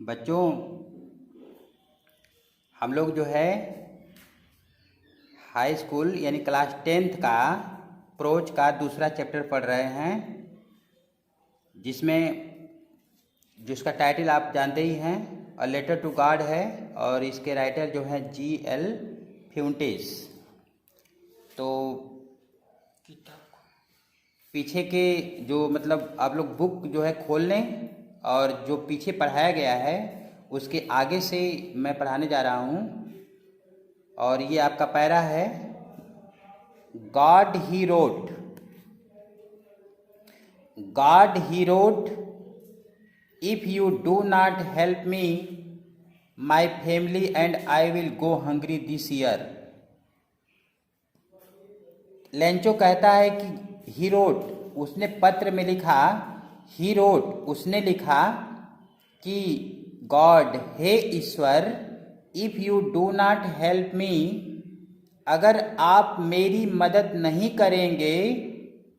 बच्चों, हम लोग जो है हाई स्कूल यानी क्लास 10th का प्रोज का दूसरा चैप्टर पढ़ रहे हैं, जिसका टाइटल आप जानते ही हैं, अ लेटर टू गॉड है। और इसके राइटर जो हैं G.L. फ्यूंटेस। तो पीछे के जो आप लोग बुक जो है खोल लें, और जो पीछे पढ़ाया गया है उसके आगे से मैं पढ़ाने जा रहा हूँ। और ये आपका पैरा है, God he wrote, if you do not help me my family and I will go hungry this year. Lencho कहता है कि ही रोट, उसने पत्र में लिखा, ही रोट, उसने लिखा कि गॉड, हे ईश्वर, if you do not help me, अगर आप मेरी मदद नहीं करेंगे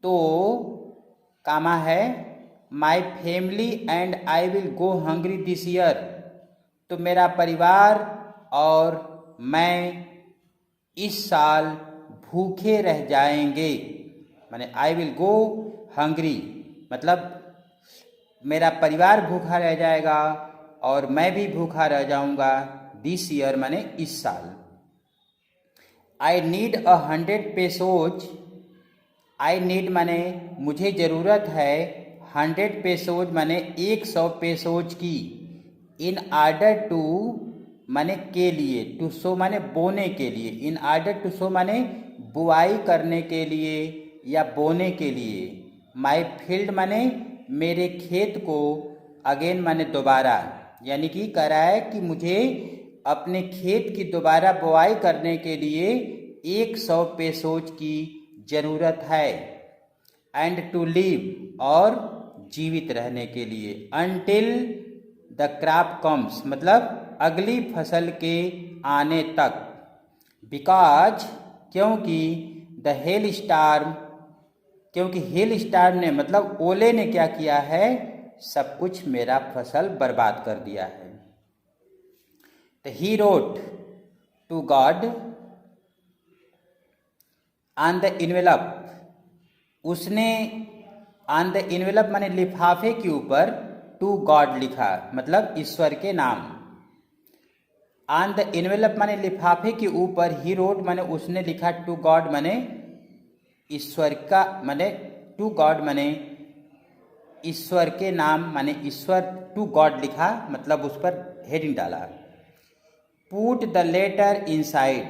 तो कामा है my family and I will go hungry this year, तो मेरा परिवार और मैं इस साल भूखे रह जाएंगे। माने आई विल गो हंग्री मतलब मेरा परिवार भूखा रह जाएगा और मैं भी भूखा रह जाऊंगा। दिस ईयर माने इस साल। आई नीड 100 पेसोज, आई नीड माने मुझे ज़रूरत है, 100 पेसोज माने 100 पेसोज की, इन आर्डर टू माने के लिए, टू सो माने बोने के लिए, इन आर्डर टू सो माने बुआई करने के लिए या बोने के लिए, माई फील्ड माने मेरे खेत को, अगेन माने दोबारा, यानी कि कह रहा है कि मुझे अपने खेत की दोबारा बुआई करने के लिए 100 पेसोज की ज़रूरत है। एंड टू लिव, और जीवित रहने के लिए, अनटिल द क्रॉप कम्स मतलब अगली फसल के आने तक, बिकॉज क्योंकि द हेल स्टार्म, क्योंकि हेल स्टार्म ने मतलब ओले ने क्या किया है, सब कुछ मेरा फसल बर्बाद कर दिया है। तो he wrote to God on the envelope, उसने ऑन द इनवेलप माने लिफाफे के ऊपर टू गॉड लिखा, मतलब ईश्वर के नाम। ऑन द इनवेलप माने लिफाफे के ऊपर, ही रोट माने उसने लिखा, टू गॉड माने ईश्वर का, माने टू गॉड माने ईश्वर के नाम, माने ईश्वर, टू गॉड लिखा मतलब उस पर हेडिंग डाला। पुट द लेटर इनसाइड,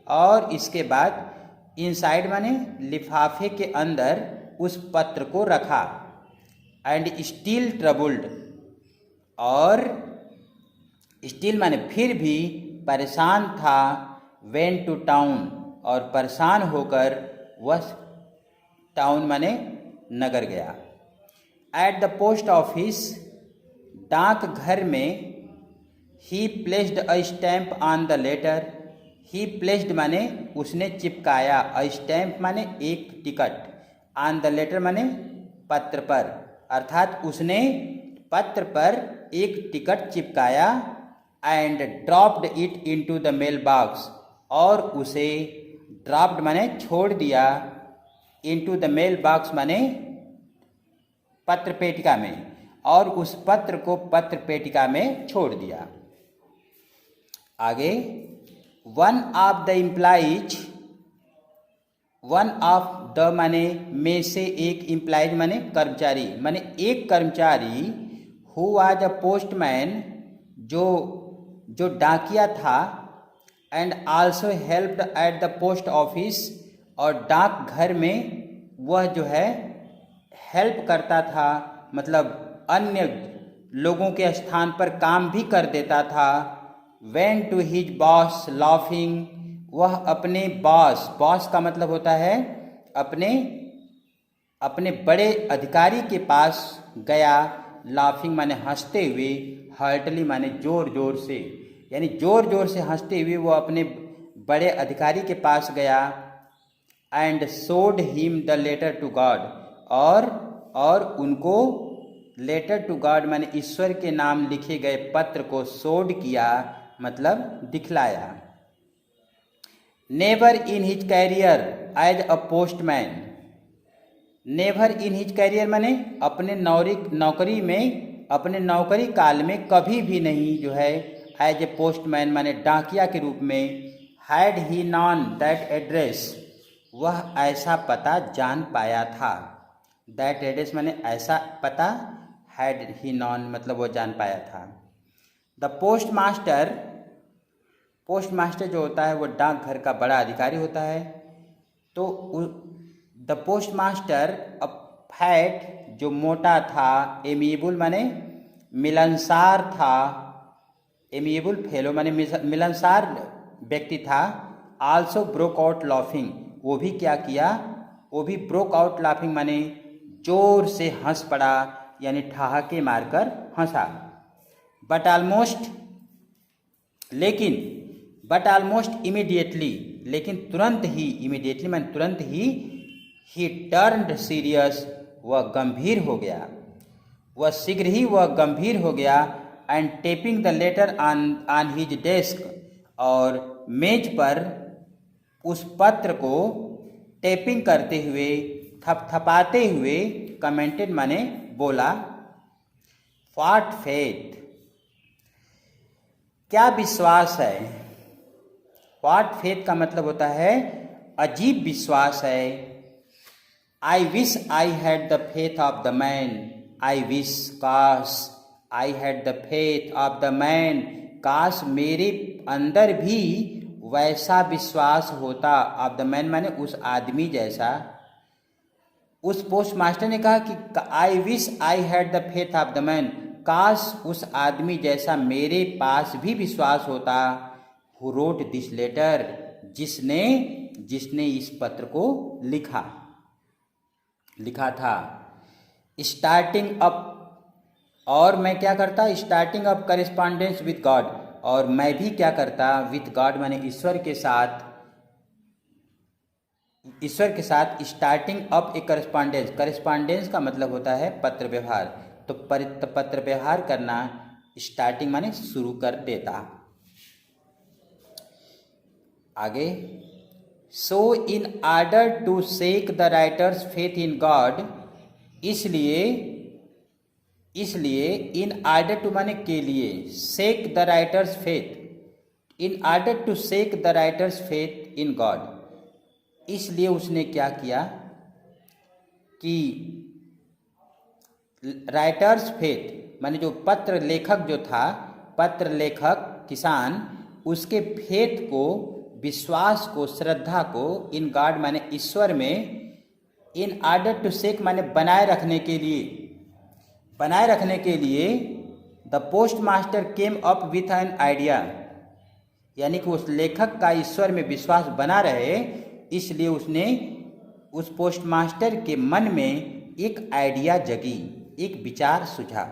और इसके बाद इनसाइड माने लिफाफे के अंदर उस पत्र को रखा। एंड स्टिल ट्रबल्ड, और स्टिल माने फिर भी परेशान था, वेंट टू टाउन, और परेशान होकर वह टाउन माने नगर गया। एट द पोस्ट ऑफिस, डाक घर में, he placed a stamp on the letter, he placed माने उसने चिपकाया, अ स्टैम्प माने एक टिकट, ऑन द लेटर माने पत्र पर, अर्थात उसने पत्र पर एक टिकट चिपकाया। And dropped it into the mail box, और उसे ड्रॉप्ड माने छोड़ दिया, इनटू द मेल बॉक्स माने पत्र पेटिका में, और उस पत्र को पत्र पेटिका में छोड़ दिया। आगे, one of the employees, one of the माने में से एक, एम्प्लॉइज माने कर्मचारी, माने एक कर्मचारी, हु वाज अ पोस्टमैन जो डाकिया था, and also helped at the post office, और डाक घर में वह जो है हेल्प करता था, मतलब अन्य लोगों के स्थान पर काम भी कर देता था। Went to his boss laughing, वह अपने बॉस का मतलब होता है अपने बड़े अधिकारी के पास गया, लाफिंग माने हंसते हुए, हार्टली माने जोर जोर से, यानी जोर जोर से हंसते हुए वो अपने बड़े अधिकारी के पास गया। And showed him the letter to God, और उनको लेटर टू गॉड माने ईश्वर के नाम लिखे गए पत्र को शोड किया, मतलब दिखलाया। Never in his career as a postman, never in his career माने अपने नौकरी में, अपने नौकरी काल में कभी भी नहीं जो है एज ए पोस्टमैन माने डाकिया के रूप में, had he non that address, वह ऐसा पता जान पाया था। दैट एड्रेस माने ऐसा पता, हैड ही नॉन मतलब वो जान पाया था। The post master, post master जो होता है वो डाकघर का बड़ा अधिकारी होता है। तो द पोस्ट मास्टर फैट जो मोटा था, एमिएबल माने मिलनसार था, एमिएबल फेलो माने मिलनसार व्यक्ति था। आल्सो ब्रोक आउट लाफिंग, वो भी क्या किया, वो भी ब्रोक आउट लाफिंग माने जोर से हंस पड़ा, यानी ठहाके मारकर हंसा। बट ऑलमोस्ट, लेकिन बट ऑलमोस्ट इमीडिएटली, लेकिन तुरंत ही, इमीडिएटली माने तुरंत ही टर्न्ड सीरियस, वह गंभीर हो गया, वह शीघ्र ही वह गंभीर हो गया। And taping the letter on his desk, और मेज पर उस पत्र को टेपिंग करते हुए, थपथपाते हुए, कमेंटेड माने बोला, व्हाट फेथ, क्या विश्वास है। व्हाट फेथ का मतलब होता है अजीब विश्वास है। I wish I had the faith of the man, I wish, काश, I had the faith of the man, काश मेरे अंदर भी वैसा विश्वास होता। ऑफ द मैन माने उस आदमी जैसा। उस पोस्ट मास्टर ने कहा कि आई wish I had the faith of the man, काश उस आदमी जैसा मेरे पास भी विश्वास होता। हु रोट दिस लेटर, जिसने इस पत्र को लिखा था। स्टार्टिंग अप, और मैं क्या करता, starting up correspondence with God, और मैं भी क्या करता, विथ गॉड माने ईश्वर के साथ स्टार्टिंग अप ए करेस्पॉन्डेंस, करेस्पॉन्डेंस का मतलब होता है पत्र व्यवहार। तो पत्र व्यवहार करना, स्टार्टिंग माने शुरू कर देता। आगे, so in order to shake the writer's faith in God, इसलिए इन ऑर्डर टू माने के लिए, shake the writer's faith, in order to shake the writer's faith in God, इसलिए उसने क्या किया कि राइटर्स फेथ माने जो पत्र लेखक जो था, पत्र लेखक किसान, उसके फेथ को, विश्वास को, श्रद्धा को, इन गॉड माने ईश्वर में, इन ऑर्डर टू शेक माने बनाए रखने के लिए the post master came up with an idea, यानी कि उस लेखक का ईश्वर में विश्वास बना रहे, इसलिए उसने, उस पोस्ट मास्टर के मन में एक आइडिया जगी, एक विचार सूझा,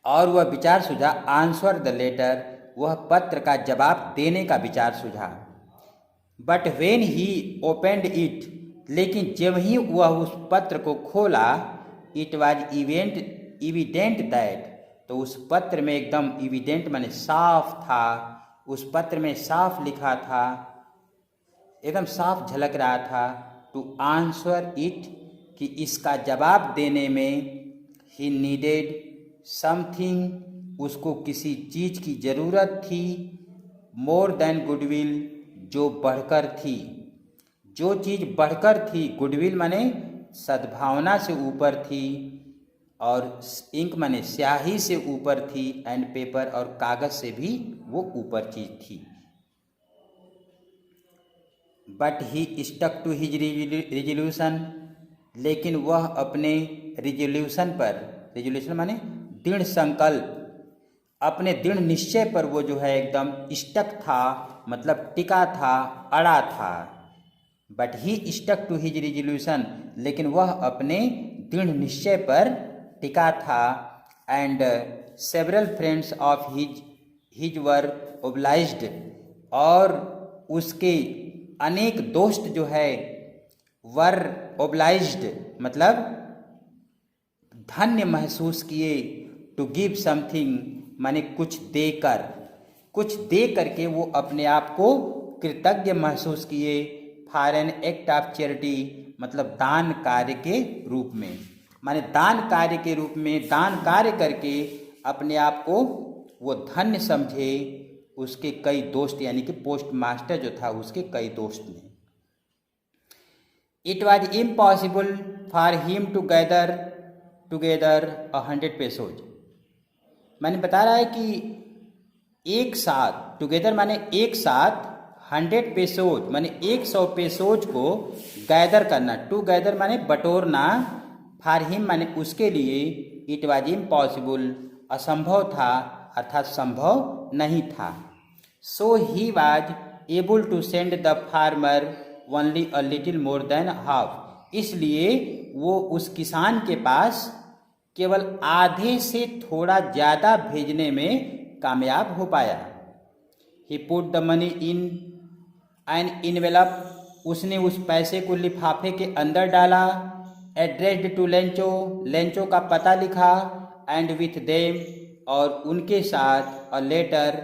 और वह विचार सूझा आंसर द लेटर, वह पत्र का जवाब देने का विचार सूझा। But when he opened it, लेकिन जब ही वह उस पत्र को खोला, इट वाज इविडेंट दैट, तो उस पत्र में एकदम इविडेंट माने साफ था, उस पत्र में साफ लिखा था, एकदम साफ झलक रहा था, टू आंसर इट, कि इसका जवाब देने में, ही नीडेड समथिंग, उसको किसी चीज की जरूरत थी, मोर देन गुडविल, जो बढ़कर थी, जो चीज बढ़कर थी, गुडविल माने सद्भावना से ऊपर थी, और इंक माने स्याही से ऊपर थी, एंड पेपर और कागज से भी वो ऊपर चीज थी। But he stuck to his resolution, लेकिन वह अपने रिजोल्यूशन पर, रिजोल्यूशन माने दृढ़ संकल्प, अपने दृढ़ निश्चय पर वो जो है एकदम स्टक था, मतलब टिका था, अड़ा था। But he stuck to his resolution, लेकिन वह अपने दृढ़ निश्चय पर टिका था। And several friends of his were obliged, और उसके अनेक दोस्त जो है, वर ओब्लाइज्ड मतलब धन्य महसूस किए। टू गिव समथिंग माने कुछ दे करके वो अपने आप को कृतज्ञ महसूस किए। For an act of charity मतलब दान कार्य के रूप में, माने दान कार्य के रूप में दान कार्य करके अपने आप को वो धन्य समझे। उसके कई दोस्त यानी कि पोस्ट मास्टर जो था उसके कई दोस्त ने। It was impossible for him to gather together 100 pesos. मैंने बता रहा है कि एक साथ टुगेदर माने एक साथ 100 पेसोज माने 100 पेसोज को गैदर करना। टू गैदर माने बटोरना। फॉर हिम माने उसके लिए। इट वॉज इम्पॉसिबल असंभव था अर्थात संभव नहीं था। So he was able to send the farmer only a little more than half. इसलिए वो उस किसान के पास केवल आधे से थोड़ा ज़्यादा भेजने में कामयाब हो पाया। He put the money in an envelope. उसने उस पैसे को लिफाफे के अंदर डाला। एड्रेस्ड टू लेंचो, लेंचो का पता लिखा। एंड विथ देम और उनके साथ अ लेटर,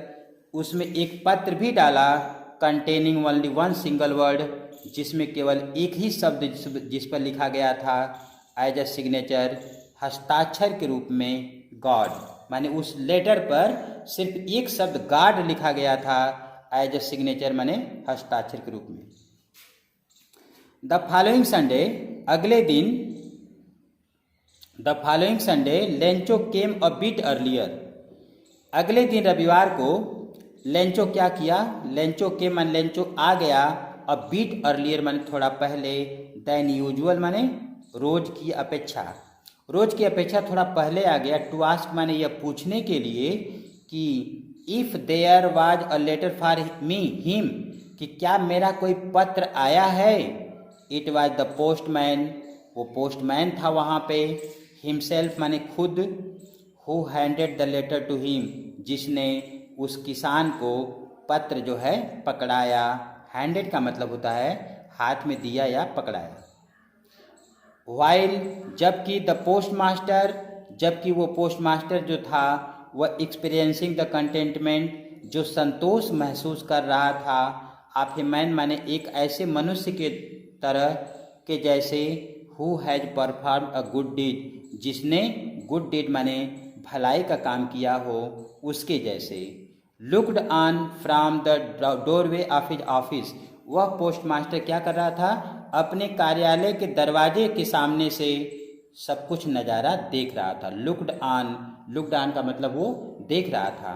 उसमें एक पत्र भी डाला। Containing only one single word, जिसमें केवल एक ही शब्द जिस पर लिखा गया था एज अ सिग्नेचर, हस्ताक्षर के रूप में, गॉड। माने उस लेटर पर सिर्फ एक शब्द गॉड लिखा गया था एज अ सिग्नेचर माने हस्ताक्षर के रूप में। द फॉलोइंग संडे, अगले दिन, the following Sunday Lencho came a bit earlier. अगले दिन रविवार को लेंचो क्या किया? लेंचो केम माने लेंचो आ गया। अ बीट अर्लियर माने थोड़ा पहले। देन यूजुअल माने रोज की अपेक्षा, रोज की अपेक्षा थोड़ा पहले आ गया। टू आस्क माने यह पूछने के लिए कि if there was a letter for me him, कि क्या मेरा कोई पत्र आया है। इट वाज द पोस्टमैन, वो पोस्टमैन था वहाँ पे। हिमसेल्फ माने खुद। Who handed the letter to him, जिसने उस किसान को पत्र जो है पकड़ाया। हैंडेड का मतलब होता है हाथ में दिया या पकड़ाया। वाइल जबकि द पोस्ट मास्टर, जबकि वो पोस्ट मास्टर जो था वह एक्सपीरियंसिंग द कंटेंटमेंट, जो संतोष महसूस कर रहा था। ऑफ ए मैन माने एक ऐसे मनुष्य के तरह के जैसे। Who has perform a good deed, जिसने गुड डीड माने भलाई का काम किया हो उसके जैसे। Looked on from the doorway of his office, वह पोस्ट मास्टर क्या कर रहा था? अपने कार्यालय के दरवाजे के सामने से सब कुछ नज़ारा देख रहा था। लुक्ड ऑन, लुक्ड ऑन का मतलब वो देख रहा था।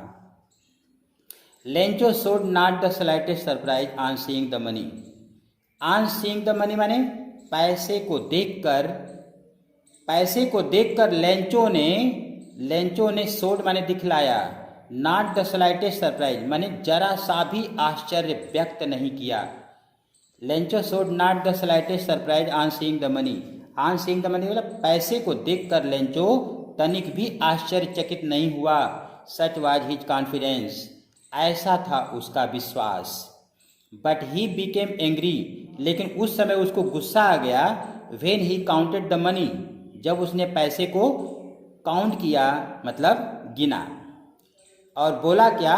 Lencho showed not the slightest surprise on seeing the money. On seeing the money माने पैसे को देखकर, पैसे को देखकर लेंचो ने शोड माने दिखलाया। नॉट द स्लाइटेस्ट सरप्राइज माने जरा सा भी आश्चर्य व्यक्त नहीं किया। Lencho showed not the slightest surprise on seeing the money. On seeing the money मतलब पैसे को देखकर लेंचो तनिक भी आश्चर्यचकित नहीं हुआ। सच वाज हिज कॉन्फिडेंस, ऐसा था उसका विश्वास। बट ही बिकेम एंग्री, लेकिन उस समय उसको गुस्सा आ गया। When he counted the money, जब उसने पैसे को काउंट किया मतलब गिना। और बोला क्या?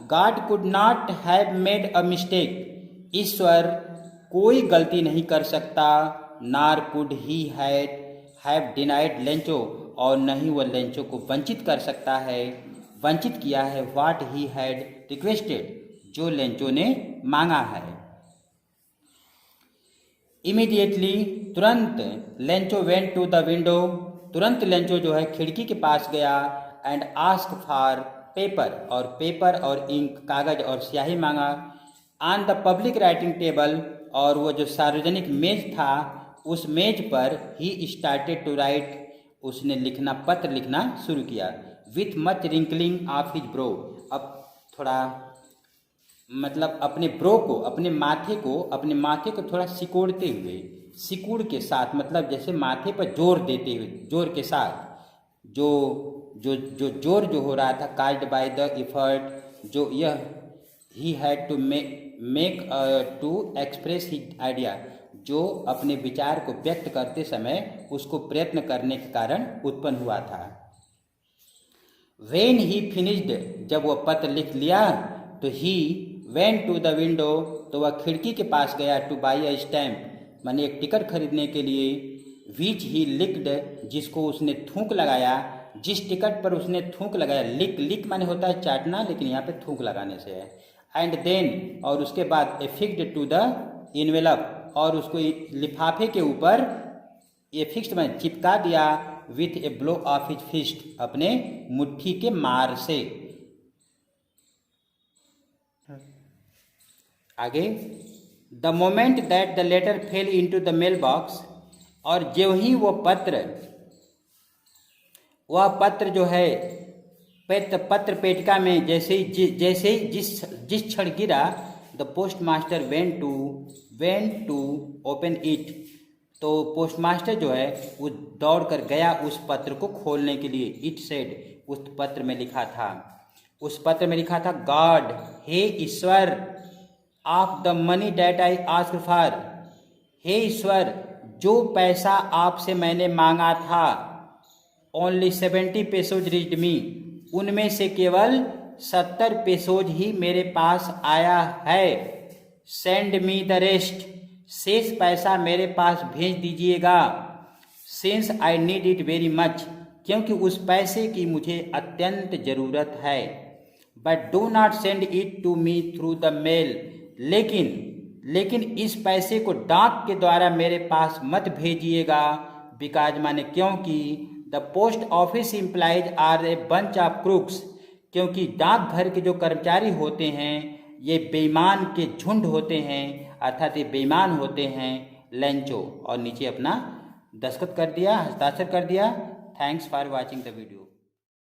God could not have made a mistake, ईश्वर कोई गलती नहीं कर सकता। Nor could he have denied Lencho, और नहीं वह लेंचो को वंचित कर सकता है, वंचित किया है। व्हाट ही हैड रिक्वेस्टेड, जो लेंचो ने मांगा है। इमीडिएटली, तुरंत, Lencho went to the window, तुरंत लेंचो जो है खिड़की के पास गया। एंड आस्क फॉर पेपर, और पेपर और इंक, कागज और स्याही मांगा। On the public writing table, और वो जो सार्वजनिक मेज था उस मेज पर ही स्टार्टेड टू राइट, उसने लिखना, पत्र लिखना शुरू किया। With much wrinkling of his bro, अब थोड़ा मतलब अपने ब्रो को, अपने माथे को थोड़ा सिकोड़ते हुए, सिकुड़ के साथ मतलब जैसे माथे पर जोर देते हुए, जोर के साथ, जो जो जो जोर जो हो रहा था, काज्ड बाय द एफर्ट, जो यह he had to make to express his idea, जो अपने विचार को व्यक्त करते समय उसको प्रयत्न करने के कारण उत्पन्न हुआ था। When he finished, जब वह पत्र लिख लिया तो he went to the window, तो वह खिड़की के पास गया to buy a stamp, माने एक टिकट खरीदने के लिए, which he licked, जिसको उसने थूक लगाया, जिस टिकट पर उसने थूक लगाया, लिक माने होता है चाटना, लेकिन यहाँ पे थूक लगाने से है, एंड देन, और उसके बाद affixed to the envelope, और उसको लिफाफे के ऊपर affixed में चिपका दिया, with a blow of his fist, अपने मुट्ठी के मार से। आगे, the moment that the letter fell into the mail box, और जो ही वह पत्र जो है पत्र पेटिका में जैसे ही जिस क्षण गिरा, the post master went to open it, तो पोस्टमास्टर जो है वो दौड़ कर गया उस पत्र को खोलने के लिए। इट सेड, उस पत्र में लिखा था, गॉड, हे ईश्वर, of the money that I asked for, हे ईश्वर, जो पैसा आपसे मैंने मांगा था, ओनली 70 पेसोज रीच्ड मी, उनमें से केवल 70 पेसोज ही मेरे पास आया है। सेंड मी द रेस्ट, शेष पैसा मेरे पास भेज दीजिएगा। Since I need it very much, क्योंकि उस पैसे की मुझे अत्यंत ज़रूरत है। But do not send it to me through the mail, लेकिन इस पैसे को डाक के द्वारा मेरे पास मत भेजिएगा। बिकॉज माने क्योंकि, the post office employees are a bunch of crooks, क्योंकि डाकघर के जो कर्मचारी होते हैं ये बेईमान के झुंड होते हैं, अर्थात ये बेईमान होते हैं, लेंचो, और नीचे अपना दस्तखत कर दिया, हस्ताक्षर कर दिया। Thanks for watching the video.